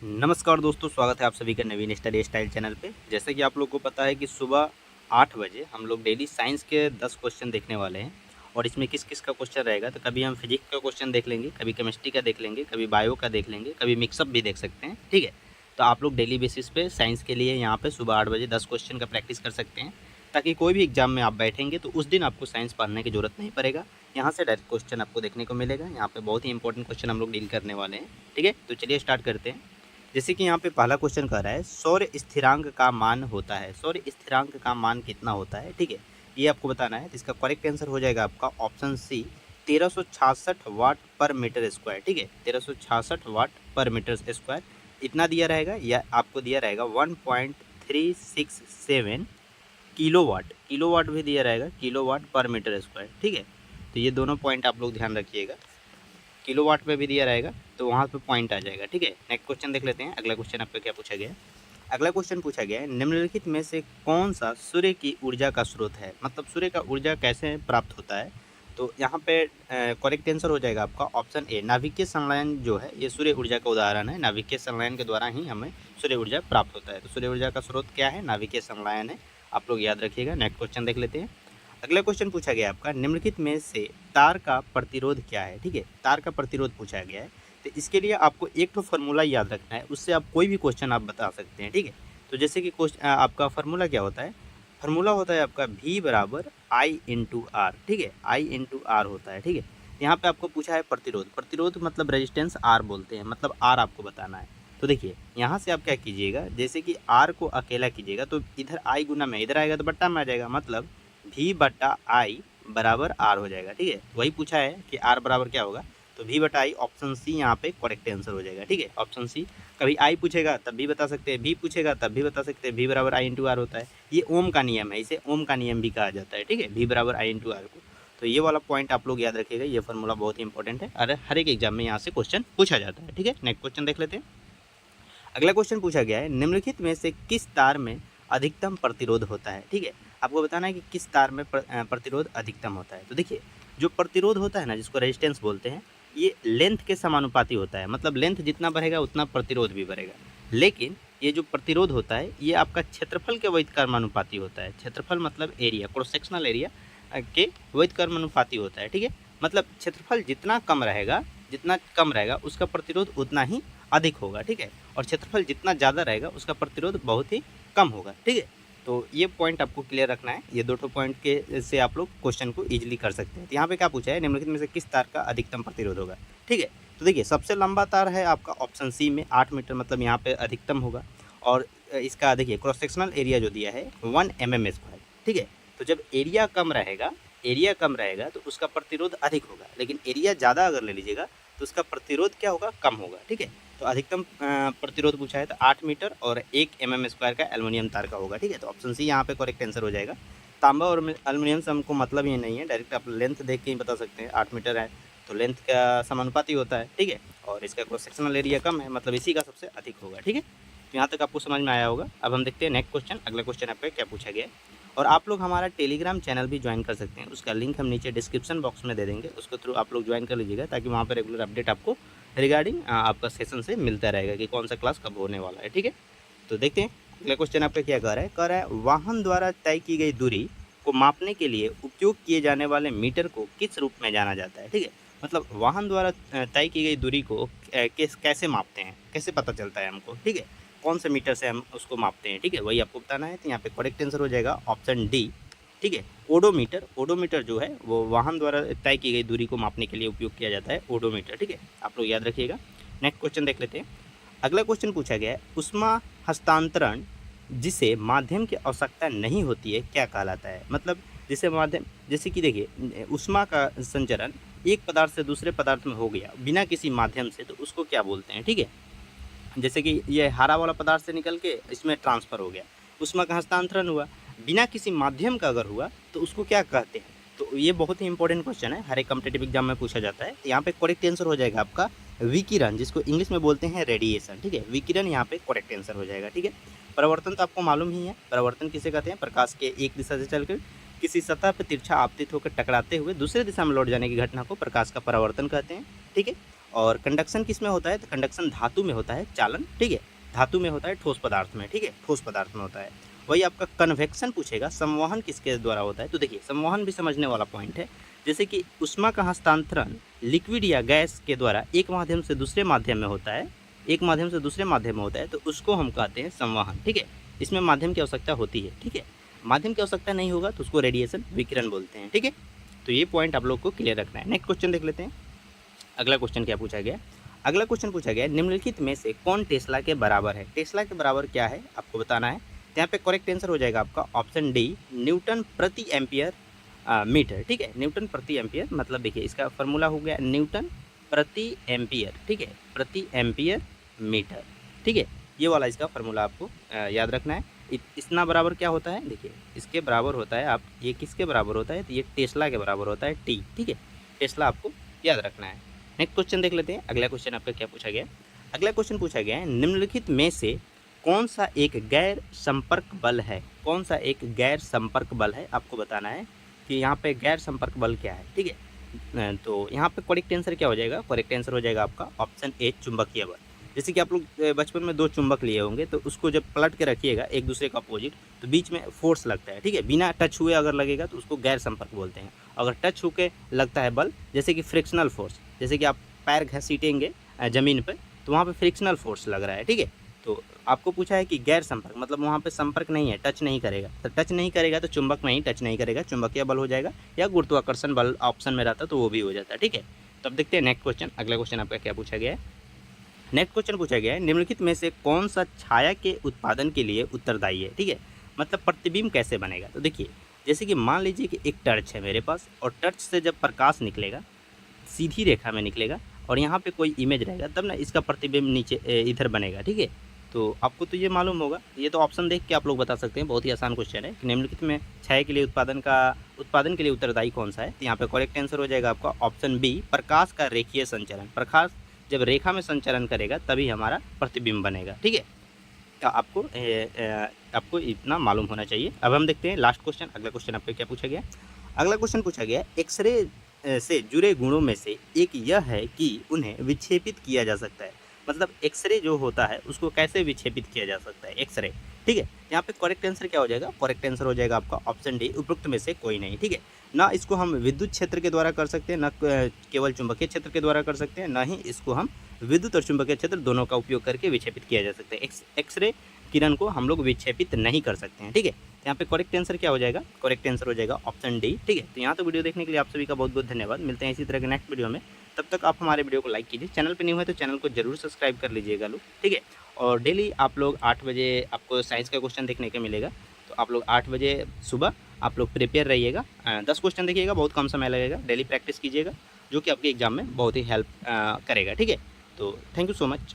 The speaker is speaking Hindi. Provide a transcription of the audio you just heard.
नमस्कार दोस्तों, स्वागत है आप सभी का नवीन स्टडी स्टाइल चैनल पे। जैसे कि आप लोग को पता है कि सुबह 8 बजे हम लोग डेली साइंस के 10 क्वेश्चन देखने वाले हैं। और इसमें किस किस का क्वेश्चन रहेगा, तो कभी हम फिजिक्स का क्वेश्चन देख लेंगे, कभी केमिस्ट्री का देख लेंगे, कभी बायो का देख लेंगे, कभी मिक्सअप भी देख सकते हैं। ठीक है, तो आप लोग डेली बेसिस पे साइंस के लिए यहाँ पे सुबह 8 बजे 10 क्वेश्चन का प्रैक्टिस कर सकते हैं, ताकि कोई भी एग्जाम में आप बैठेंगे तो उस दिन आपको साइंस पढ़ने की जरूरत नहीं पड़ेगा। यहाँ से डायरेक्ट क्वेश्चन आपको देखने को मिलेगा। यहाँ पे बहुत ही इंपॉर्टेंट क्वेश्चन हम लोग डील करने वाले हैं। ठीक है, तो चलिए स्टार्ट करते हैं। जैसे कि यहाँ पे पहला क्वेश्चन कह रहा है सौर स्थिरांक का मान होता है। सौर स्थिरांक का मान कितना होता है? ठीक है, ये आपको बताना है। इसका करेक्ट आंसर हो जाएगा आपका ऑप्शन सी, 1366 वाट पर मीटर स्क्वायर। ठीक है, 1366 वाट पर मीटर स्क्वायर इतना दिया रहेगा, या आपको दिया रहेगा 1.367 किलोवाट। किलोवाट भी दिया रहेगा, किलोवाट पर मीटर स्क्वायर। ठीक है, तो ये दोनों पॉइंट आप लोग ध्यान रखिएगा। किलोवाट में भी दिया रहेगा तो वहाँ पे पॉइंट आ जाएगा। ठीक है, नेक्स्ट क्वेश्चन देख लेते हैं। अगला क्वेश्चन आपका क्या पूछा गया है? अगला क्वेश्चन पूछा गया है निम्नलिखित में से कौन सा सूर्य की ऊर्जा का स्रोत है? मतलब सूर्य का ऊर्जा कैसे प्राप्त होता है? तो यहाँ पे करेक्ट आंसर हो जाएगा आपका ऑप्शन ए, नाभिकीय संलयन जो है ये सूर्य ऊर्जा का उदाहरण है। नाभिकीय संलयन के द्वारा ही हमें सूर्य ऊर्जा प्राप्त होता है। तो सूर्य ऊर्जा का स्रोत क्या है? नाभिकीय संलयन है। आप लोग याद रखिएगा। नेक्स्ट क्वेश्चन देख लेते हैं। अगला क्वेश्चन पूछा गया आपका निम्नलिखित में से तार का प्रतिरोध क्या है? ठीक है, तार का प्रतिरोध पूछा गया है। तो इसके लिए आपको एक तो फार्मूला याद रखना है, उससे आप कोई भी क्वेश्चन आप बता सकते हैं। ठीक है, तो जैसे कि आपका फार्मूला क्या होता है? फार्मूला होता है आपका V बराबर I इंटू आर। ठीक है, I इंटू आर होता है। ठीक है, यहाँ पे आपको पूछा है प्रतिरोध। प्रतिरोध मतलब रेजिस्टेंस R बोलते हैं, मतलब R आपको बताना है। तो देखिए यहाँ से आप क्या कीजिएगा, जैसे कि R को अकेला कीजिएगा तो इधर I गुना में इधर आएगा तो बट्टा में आ जाएगा, मतलब V बटा I बराबर R हो जाएगा। ठीक है, वही पूछा है कि R बराबर क्या होगा, तो V बटा I ऑप्शन सी यहाँ पे करेक्ट आंसर हो जाएगा। ठीक है, ऑप्शन सी। कभी I पूछेगा तब भी बता सकते हैं, V पूछेगा तब भी बता सकते हैं। V बराबर I इंटू आर होता है। ये ओम का नियम है, इसे ओम का नियम भी कहा जाता है। ठीक है, V बराबर I इंटू आर को। तो ये वाला पॉइंट आप लोग याद रखिएगा, ये फार्मूला बहुत ही इंपॉर्टेंट है और हर एक एग्जाम में यहाँ से क्वेश्चन पूछा जाता है। ठीक है, नेक्स्ट क्वेश्चन देख लेते हैं। अगला क्वेश्चन पूछा गया है निम्नलिखित में से किस तार में अधिकतम प्रतिरोध होता है? ठीक है, आपको बताना है कि किस तार में प्रतिरोध अधिकतम होता है। तो देखिए जो प्रतिरोध होता है ना, जिसको रेजिस्टेंस बोलते हैं, ये लेंथ के समानुपाती होता है। मतलब लेंथ जितना बढ़ेगा उतना प्रतिरोध भी बढ़ेगा। लेकिन ये जो प्रतिरोध होता है ये आपका क्षेत्रफल के वैध कर्मानुपाती होता है। क्षेत्रफल मतलब एरिया, क्रॉस सेक्शनल एरिया के वैध कर्मानुपाती होता है। ठीक है, मतलब क्षेत्रफल जितना कम रहेगा उसका प्रतिरोध उतना ही अधिक होगा। ठीक है, और क्षेत्रफल जितना ज़्यादा रहेगा उसका प्रतिरोध बहुत ही कम होगा। ठीक है, तो ये पॉइंट आपको क्लियर रखना है। ये दो पॉइंट के से आप लोग क्वेश्चन को इजीली कर सकते हैं। तो यहाँ पे क्या पूछा है, निम्नलिखित में से किस तार का अधिकतम प्रतिरोध होगा? ठीक है, तो देखिए सबसे लंबा तार है आपका ऑप्शन सी में 8 मीटर, मतलब यहाँ पे अधिकतम होगा। और इसका देखिए क्रॉस सेक्शनल एरिया जो दिया है 1 mm स्क्वायर। ठीक है, तो जब एरिया कम रहेगा तो उसका प्रतिरोध अधिक होगा, लेकिन एरिया ज़्यादा अगर ले लीजिएगा तो उसका प्रतिरोध क्या होगा, कम होगा। ठीक है, तो अधिकतम प्रतिरोध पूछा है तो 8 मीटर और 1 mm स्क्वायर का एल्युमिनियम तार का होगा। ठीक है, तो ऑप्शन सी यहाँ पे करेक्ट आंसर हो जाएगा। तांबा और एल्युमिनियम से हमको मतलब ही नहीं है, डायरेक्ट आप लेंथ देख के ही बता सकते हैं। 8 मीटर है तो लेंथ का समानुपाती होता है। ठीक है, और इसका क्रॉस सेक्शनल एरिया कम है, मतलब इसी का सबसे अधिक होगा। ठीक है, तो यहाँ तक आपको समझ में आया होगा। अब हम देखते हैं नेक्स्ट क्वेश्चन। अगला क्वेश्चन आपका क्या पूछा गया है। और आप लोग हमारा टेलीग्राम चैनल भी ज्वाइन कर सकते हैं, उसका लिंक हम नीचे डिस्क्रिप्शन बॉक्स में दे देंगे। उसके थ्रू आप लोग ज्वाइन कर लीजिएगा, ताकि वहाँ पर रेगुलर अपडेट आपको रिगार्डिंग आपका सेशन से मिलता रहेगा कि कौन सा क्लास कब होने वाला है। ठीक है, तो देखते हैं अगला क्वेश्चन आपका क्या कह रहा है वाहन द्वारा तय की गई दूरी को मापने के लिए उपयोग किए जाने वाले मीटर को किस रूप में जाना जाता है? ठीक है, मतलब वाहन द्वारा तय की गई दूरी को कैसे मापते हैं, कैसे पता चलता है हमको? ठीक है, कौन से मीटर से हम उसको मापते हैं? ठीक है, वही आपको बताना है। तो यहाँ पे करेक्ट आंसर हो जाएगा ऑप्शन डी। ठीक है, ओडोमीटर। ओडोमीटर जो है वो वाहन द्वारा तय की गई दूरी को मापने के लिए उपयोग किया जाता है, ओडोमीटर। ठीक है, आप लोग याद रखिएगा। नेक्स्ट क्वेश्चन देख लेते हैं। अगला क्वेश्चन पूछा गया है ऊष्मा हस्तांतरण जिसे माध्यम की आवश्यकता नहीं होती है क्या कहलाता है? मतलब जैसे कि देखिए ऊष्मा का संचरण एक पदार्थ से दूसरे पदार्थ में हो गया बिना किसी माध्यम से, तो उसको क्या बोलते हैं? ठीक है, जैसे कि ये हरा वाला पदार्थ से निकल के इसमें ट्रांसफ़र हो गया, ऊष्मा का हस्तांतरण हुआ बिना किसी माध्यम का अगर हुआ तो उसको क्या कहते हैं? तो ये बहुत ही इंपॉर्टेंट क्वेश्चन है, हर एक कॉम्पिटेटिव एग्जाम में पूछा जाता है। यहाँ पे करेक्ट आंसर हो जाएगा आपका विकिरण, जिसको इंग्लिश में बोलते हैं रेडिएशन। ठीक है, विकिरण यहाँ पे करेक्ट आंसर हो जाएगा। ठीक है, परावर्तन तो आपको मालूम ही है, परावर्तन किसे कहते हैं? प्रकाश के एक दिशा से चलकर किसी सतह पर तिरछा आपतित होकर टकराते हुए दूसरे दिशा में लौट जाने की घटना को प्रकाश का परावर्तन कहते हैं। ठीक है, और कंडक्शन किस में होता है, तो कंडक्शन धातु में होता है, चालन, ठीक है, धातु में होता है, ठोस पदार्थ में, ठीक है, ठोस पदार्थ में होता है। वही आपका कन्वेक्शन पूछेगा, संवहन किसके द्वारा होता है, तो देखिए संवहन भी समझने वाला पॉइंट है। जैसे कि ऊष्मा का हस्तांतरण लिक्विड या गैस के द्वारा एक माध्यम से दूसरे माध्यम में होता है, एक माध्यम से दूसरे माध्यम में होता है, तो उसको हम कहते हैं संवहन, ठीक है। इसमें माध्यम की आवश्यकता होती है, ठीक है, माध्यम की आवश्यकता नहीं होगा तो उसको रेडिएशन, विकिरण बोलते हैं, ठीक है। तो ये पॉइंट आप लोग को क्लियर रखना है। नेक्स्ट क्वेश्चन देख लेते हैं। अगला क्वेश्चन क्या पूछा गया, अगला क्वेश्चन पूछा गया निम्नलिखित में से कौन टेस्ला के बराबर है। टेस्ला के बराबर क्या है आपको बताना है। तो यहाँ पे करेक्ट आंसर हो जाएगा आपका ऑप्शन डी, न्यूटन प्रति एम्पियर मीटर, ठीक है, न्यूटन प्रति एम्पियर, मतलब देखिए इसका फॉर्मूला हो गया न्यूटन प्रति एम्पियर, ठीक है, प्रति एम्पियर मीटर, ठीक है, ये वाला इसका फार्मूला आपको याद रखना है। इतना बराबर क्या होता है, देखिए इसके बराबर होता है, आप ये किसके बराबर होता है, तो ये टेस्ला के बराबर होता है, टी, ठीक है, टेस्ला आपको याद रखना है। नेक्स्ट क्वेश्चन देख लेते हैं। अगला क्वेश्चन आपका क्या पूछा गया, अगला क्वेश्चन पूछा गया है निम्नलिखित में से कौन सा एक गैर संपर्क बल है, कौन सा एक गैर संपर्क बल है, आपको बताना है कि यहाँ पे गैर संपर्क बल क्या है, ठीक है। तो यहाँ पे करेक्ट आंसर क्या हो जाएगा, करेक्ट आंसर हो जाएगा आपका ऑप्शन ए, चुंबकीय बल। जैसे कि आप लोग बचपन में 2 चुंबक लिए होंगे, तो उसको जब पलट के रखिएगा एक दूसरे का अपोजिट, तो बीच में फोर्स लगता है, ठीक है, बिना टच हुए अगर लगेगा तो उसको गैर संपर्क बोलते हैं। अगर टच होके लगता है बल, जैसे कि फ्रिक्शनल फोर्स, जैसे कि आप पैर घसीटेंगे ज़मीन पर तो वहाँ पे फ्रिक्शनल फोर्स लग रहा है, ठीक है। तो आपको पूछा है कि गैर संपर्क मतलब वहाँ पे संपर्क नहीं है, टच नहीं करेगा, तो टच नहीं करेगा तो चुंबक में ही टच नहीं करेगा, चुंबकीय बल हो जाएगा, या गुरुत्वाकर्षण बल ऑप्शन में रहता तो वो भी हो जाता है, ठीक है। तब देखते हैं नेक्स्ट क्वेश्चन। अगला क्वेश्चन आपका क्या पूछा गया है, नेक्स्ट क्वेश्चन पूछा गया है निम्नलिखित में से कौन सा छाया के उत्पादन के लिए उत्तरदायी है, ठीक है, मतलब प्रतिबिंब कैसे बनेगा। तो देखिए जैसे कि मान लीजिए कि एक टर्च है मेरे पास, और टर्च से जब प्रकाश निकलेगा सीधी रेखा में निकलेगा, और यहाँ पे कोई इमेज रहेगा, तब ना इसका प्रतिबिंब नीचे इधर बनेगा, ठीक है। तो आपको तो ये मालूम होगा, ये तो ऑप्शन देख के आप लोग बता सकते हैं, बहुत ही आसान क्वेश्चन है कि निम्नलिखित में छाया के लिए उत्पादन के लिए उत्तरदायी कौन सा है। तो यहाँ पे करेक्ट आंसर हो जाएगा आपका ऑप्शन बी, प्रकाश का रेखीय संचरण। प्रकाश जब रेखा में संचरण करेगा तभी हमारा प्रतिबिंब बनेगा, ठीक है। तो आपको इतना मालूम होना चाहिए। अब हम देखते हैं लास्ट क्वेश्चन। अगला क्वेश्चन आपको क्या पूछा गया, अगला क्वेश्चन पूछा गया एक्सरे से जुड़े गुणों में से एक यह है कि उन्हें विक्षेपित किया जा सकता है, मतलब एक्सरे जो होता है उसको कैसे विक्षेपित किया जा सकता है, एक्सरे, ठीक है। यहाँ पे करेक्ट आंसर क्या हो जाएगा, करेक्ट आंसर हो जाएगा आपका ऑप्शन डी, उपरोक्त में से कोई नहीं, ठीक है। ना इसको हम विद्युत क्षेत्र के द्वारा कर सकते हैं, ना केवल चुंबकीय क्षेत्र के द्वारा कर सकते हैं, ना ही इसको हम विद्युत और चुंबकीय क्षेत्र दोनों का उपयोग करके विक्षेपित किया जा सकता है। एक्सरे किरण को हम लोग विक्षेपित नहीं कर सकते हैं, ठीक है। यहाँ पे करेक्ट आंसर क्या हो जाएगा, करेक्ट आंसर हो जाएगा ऑप्शन डी, ठीक है। तो यहाँ तो वीडियो देखने के लिए आप सभी का बहुत बहुत धन्यवाद। मिलते हैं इसी तरह के नेक्स्ट वीडियो में, तब तक आप हमारे वीडियो को लाइक कीजिए, चैनल पे न्यू है तो चैनल को जरूर सब्सक्राइब कर लीजिएगा लोग, ठीक है। और डेली आप लोग 8 बजे आपको साइंस का क्वेश्चन देखने को मिलेगा, तो आप लोग 8 बजे सुबह आप लोग प्रिपेयर रहिएगा। 10 क्वेश्चन देखिएगा, बहुत कम समय लगेगा, डेली प्रैक्टिस कीजिएगा, जो कि आपके एग्जाम में बहुत ही हेल्प करेगा, ठीक है। तो थैंक यू सो मच।